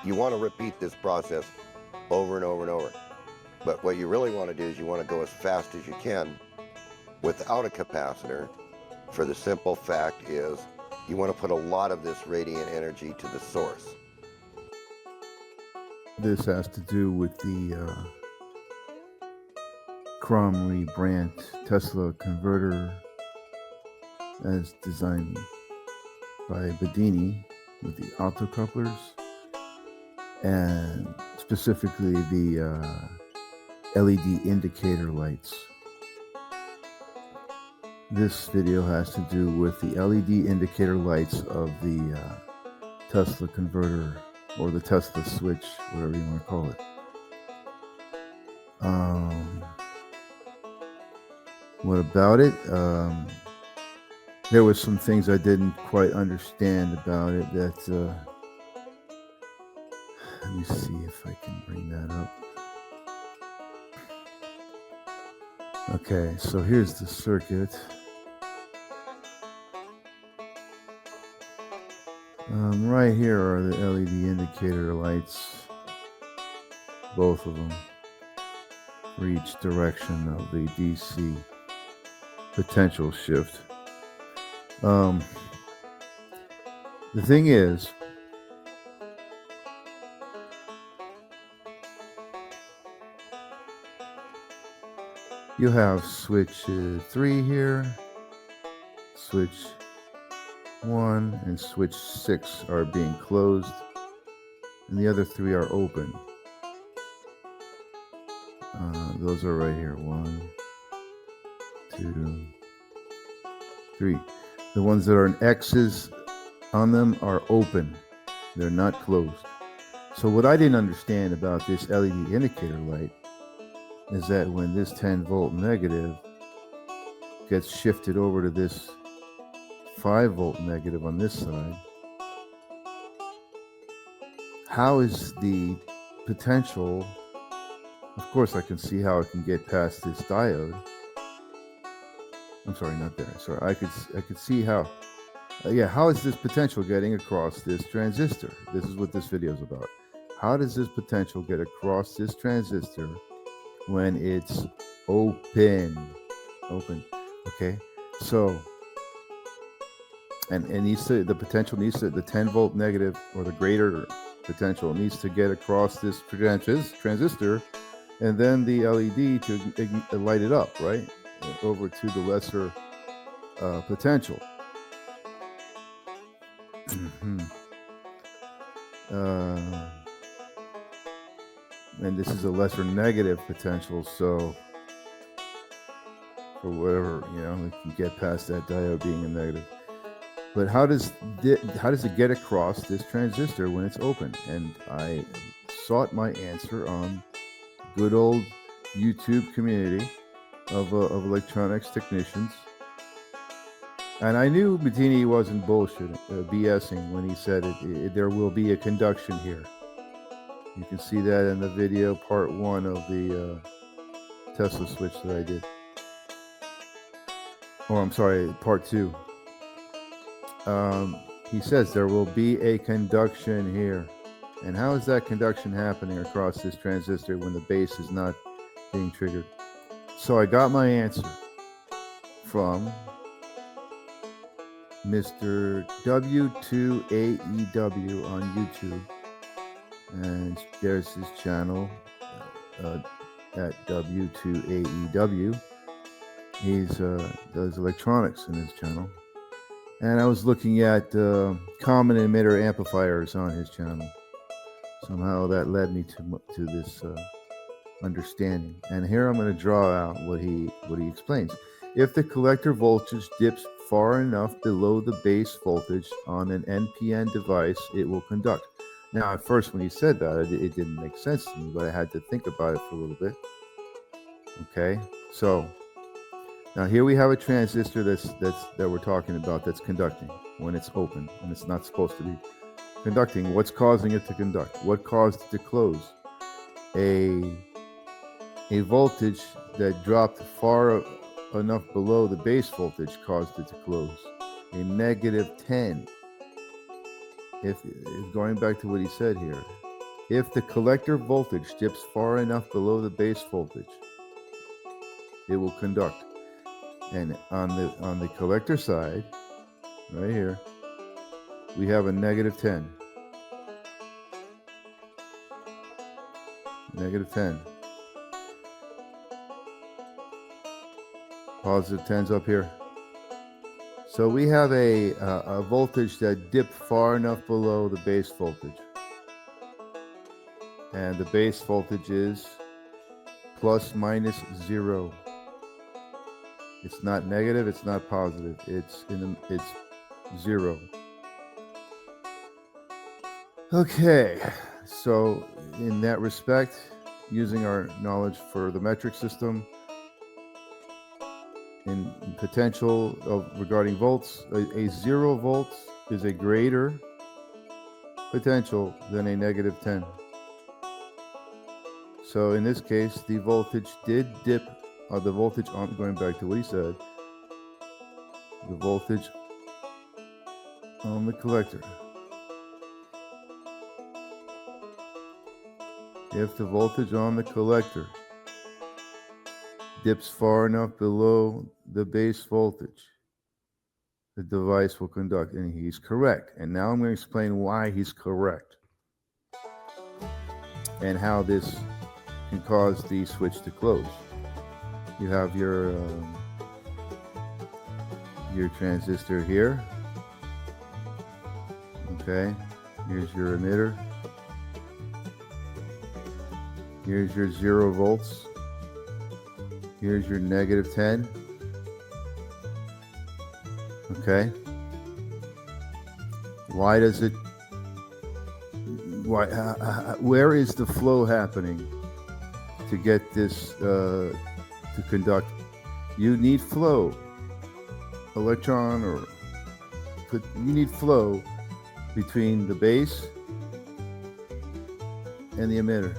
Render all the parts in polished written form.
You want to repeat this process over and over and over. But what you really want to do is you want to go as fast as you can without a capacitor, for the simple fact is you want to put a lot of this radiant energy to the source. This has to do with the Kromrey Brandt Tesla converter as designed by Bedini with the optocouplers, and specifically the LED indicator lights. This video has to do with the LED indicator lights of the Tesla converter, or the Tesla switch, whatever you want to call it. What about it? There was some things I didn't quite understand about it that, let me see if I can bring that up. Okay, so here's the circuit. Right here are the LED indicator lights, both of them, for each direction of the DC potential shift. The thing is, you have switch 3 here, switch 1 and switch 6 are being closed, and the other 3 are open. Those are right here. 1, 2, 3. The ones that are in X's on them are open. They're not closed. So what I didn't understand about this LED indicator light is that when this 10 volt negative gets shifted over to this 5 volt negative on this side, how is the potential? Of course, I can see how it can get past this diode. I'm sorry, not there. Sorry, I could see how. How is this potential getting across this transistor? This is what this video is about. How does this potential get across this transistor when it's open? Okay. So, and the potential needs to, the 10 volt negative or the greater potential needs to get across this transistor, and then the LED to light it up, right? Over to the lesser potential. And this is a lesser negative potential, so for whatever, it can get past that diode being a negative. But how does it get across this transistor when it's open? And I sought my answer on good old YouTube community of electronics technicians, and I knew Bedini wasn't BSing when he said there will be a conduction here. You can see that in the video part 1 of the Tesla switch that I did. Oh, I'm sorry, part 2. He says there will be a conduction here. And how is that conduction happening across this transistor when the base is not being triggered? So I got my answer from Mr. W2AEW on YouTube. And there's his channel at W2AEW. He's does electronics in his channel. And I was looking at common emitter amplifiers on his channel. Somehow that led me to this understanding. And here I'm going to draw out what he explains. If the collector voltage dips far enough below the base voltage on an NPN device, it will conduct. Now, at first, when he said that, it didn't make sense to me, but I had to think about it for a little bit. Okay, so now here we have a transistor that we're talking about that's conducting when it's open, and it's not supposed to be conducting. What's causing it to conduct? What caused it to close? A voltage that dropped far enough below the base voltage caused it to close. A -10. If going back to what he said here, If the collector voltage dips far enough below the base voltage, it will conduct. And on the collector side, right here, we have a negative 10. Negative 10. Positive 10's up here. So we have a voltage that dipped far enough below the base voltage. And the base voltage is plus minus 0. It's not negative, it's not positive. It's 0. Okay, so in that respect, using our knowledge for the metric system, in potential regarding volts, a 0 volts is a greater potential than a negative 10. So in this case, the voltage did dip, the voltage on, going back to what he said, the voltage on the collector. If the voltage on the collector dips far enough below the base voltage, the device will conduct, and he's correct. And now I'm going to explain why he's correct and how this can cause the switch to close. You have your transistor here. Okay, here's your emitter. Here's your 0 volts. Here's your negative 10. Okay. Why does it? Why? Where is the flow happening to get this to conduct? You need flow, electron, you need flow between the base and the emitter.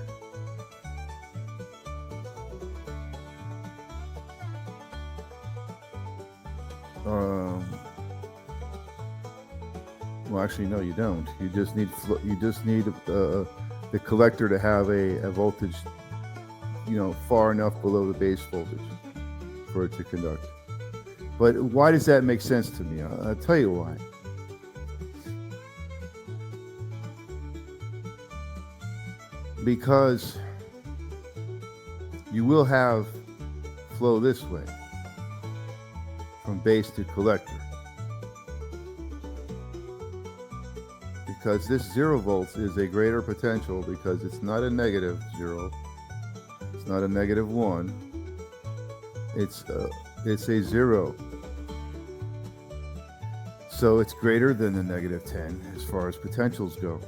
Well, actually, no, you don't. You just need the collector to have a voltage, far enough below the base voltage for it to conduct. But why does that make sense to me? I'll tell you why. Because you will have flow this way from base to collector. Because this 0 volts is a greater potential because it's not a negative 0, it's not a negative 1, it's a 0. So it's greater than the negative 10 as far as potentials go.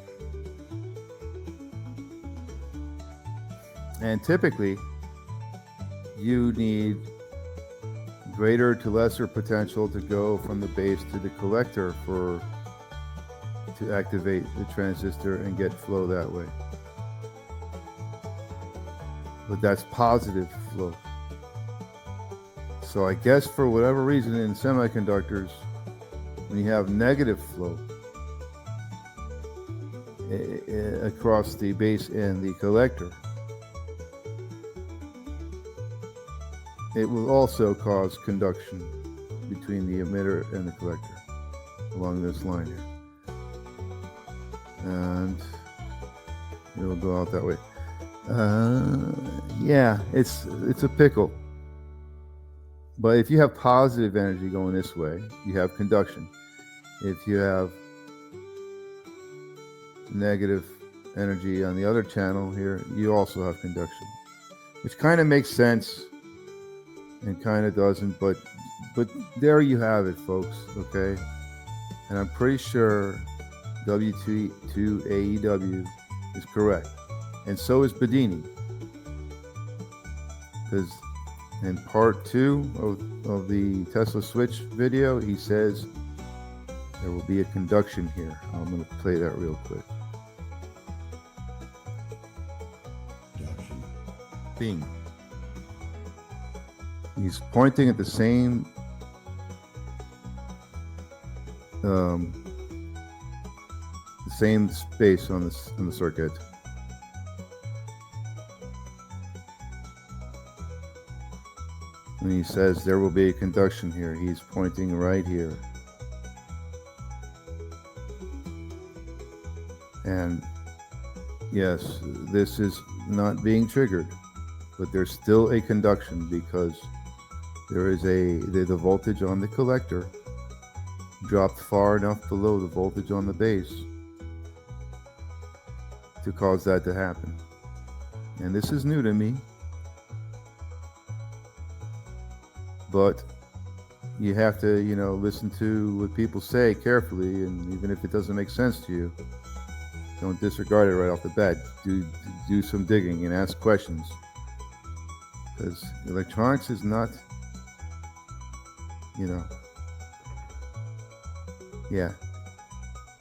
And typically, you need greater to lesser potential to go from the base to the collector to activate the transistor and get flow that way. But that's positive flow. So I guess for whatever reason in semiconductors, when you have negative flow across the base and the collector, it will also cause conduction between the emitter and the collector along this line here. And it will go out that way. Yeah, it's a pickle. But if you have positive energy going this way, you have conduction. If you have negative energy on the other channel here, you also have conduction, which kind of makes sense and kind of doesn't, but there you have it, folks. Okay, and I'm pretty sure W2AEW is correct, and so is Bedini, because in part 2 of the Tesla switch video, he says there will be a conduction here. I'm going to play that real quick. Bing. He's pointing at the same space on the circuit, When he says there will be a conduction here, he's pointing right here. And yes, this is not being triggered, but there's still a conduction because there is the voltage on the collector dropped far enough below the voltage on the base to cause that to happen. And this is new to me, but you have to, listen to what people say carefully, and even if it doesn't make sense to you, don't disregard it right off the bat. Do some digging and ask questions, because electronics is not,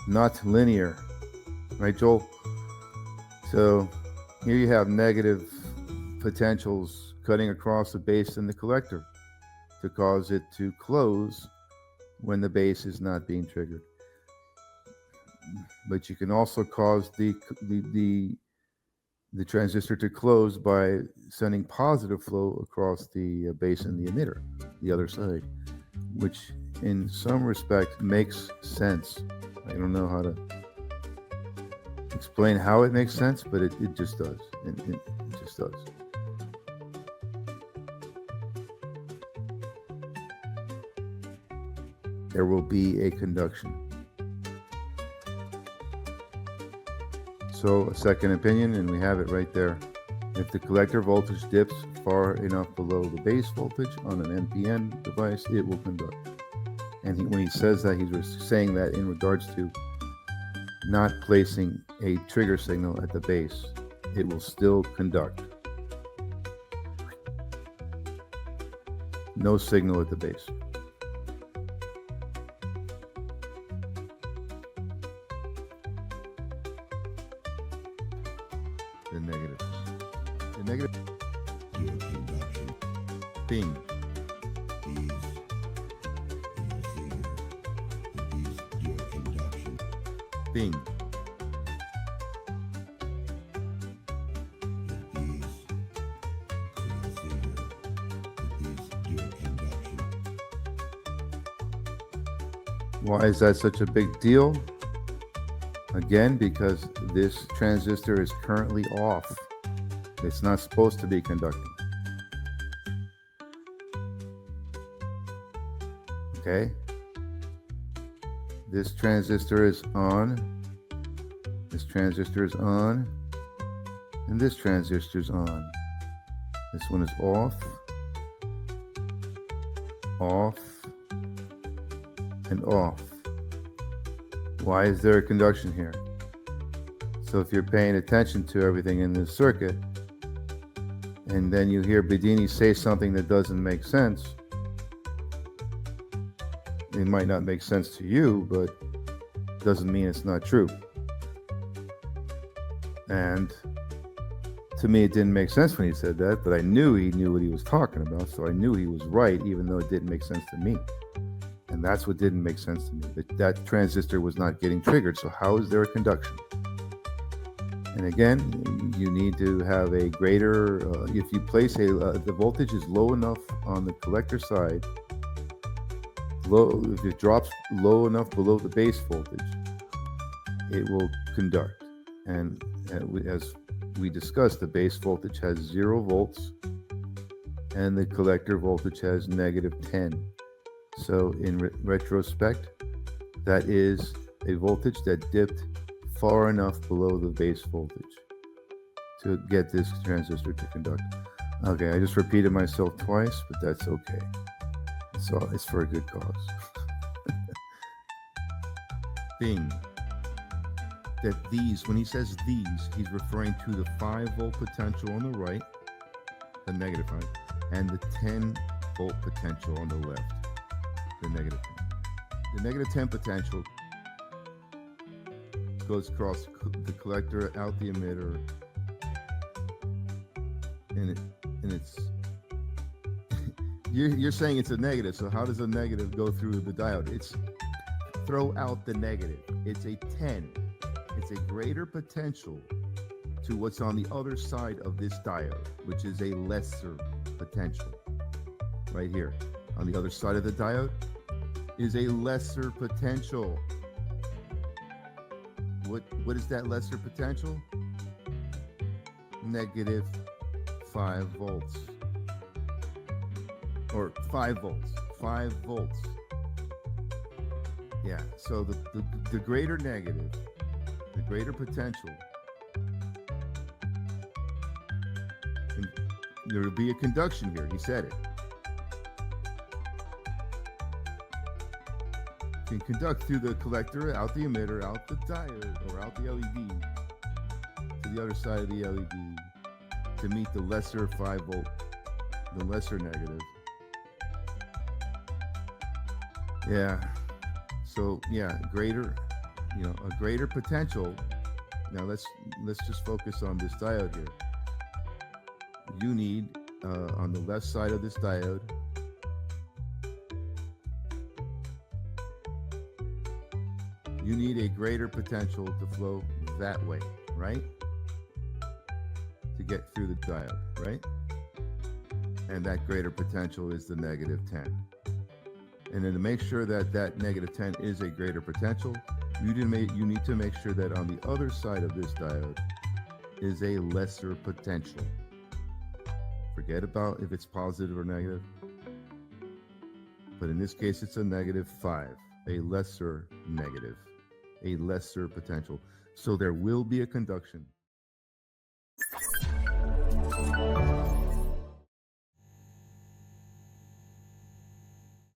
not linear, right, Joel? So here you have negative potentials cutting across the base and the collector to cause it to close when the base is not being triggered. But you can also cause the transistor to close by sending positive flow across the base and the emitter, the other side, which in some respect makes sense. I don't know how to explain how it makes sense, but it just does. It just does. There will be a conduction. So a second opinion, and we have it right there. If the collector voltage dips far enough below the base voltage on an NPN device, it will conduct. And when he says that, he's saying that in regards to not placing a trigger signal at the base, it will still conduct. No signal at the base. The negative. The negative. Conduction. Ping. Ping. Why is that such a big deal? Again, because this transistor is currently off. It's not supposed to be conducting. Okay? This transistor is on. This transistor is on. And this transistor is on. This one is off. Off. And off. Why is there a conduction here? So if you're paying attention to everything in this circuit, and then you hear Bedini say something that doesn't make sense, it might not make sense to you, but doesn't mean it's not true. And to me, it didn't make sense when he said that, but I knew he knew what he was talking about, so I knew he was right, even though it didn't make sense to me. And that's what didn't make sense to me. That transistor was not getting triggered, so how is there a conduction? And again, you need to have a greater, if you place the voltage is low enough on the collector side, if it drops low enough below the base voltage, it will conduct. And as we discussed, the base voltage has 0 volts and the collector voltage has -10. So in retrospect, that is a voltage that dipped far enough below the base voltage to get this transistor to conduct. Okay, I just repeated myself twice, but that's okay. So it's for a good cause. Thing that these, when he says these, he's referring to the 5-volt potential on the right, the -5, and the 10-volt potential on the left, the -10. The -10 potential goes across the collector, out the emitter, and it's you're saying it's a negative. So how does a negative go through the diode? It's throw out the negative. It's a 10. It's a greater potential to what's on the other side of this diode, which is a lesser potential. right here on the other side of the diode is a lesser potential. What is that lesser potential? Negative 5 volts. Or 5 volts. 5 volts. Yeah, so the greater negative, the greater potential, and there will be a conduction here. He said it. Can conduct through the collector, out the emitter, out the diode, or out the LED to the other side of the LED to meet the lesser 5 volt, the lesser negative. Yeah. So yeah, greater, a greater potential. Now let's just focus on this diode here. You need on the left side of this diode, you need a greater potential to flow that way, right? To get through the diode, right? And that greater potential is the negative 10. And then to make sure that that negative 10 is a greater potential, you need to make sure that on the other side of this diode is a lesser potential. Forget about if it's positive or negative. But in this case, it's a negative 5, a lesser negative, a lesser potential. So there will be a conduction.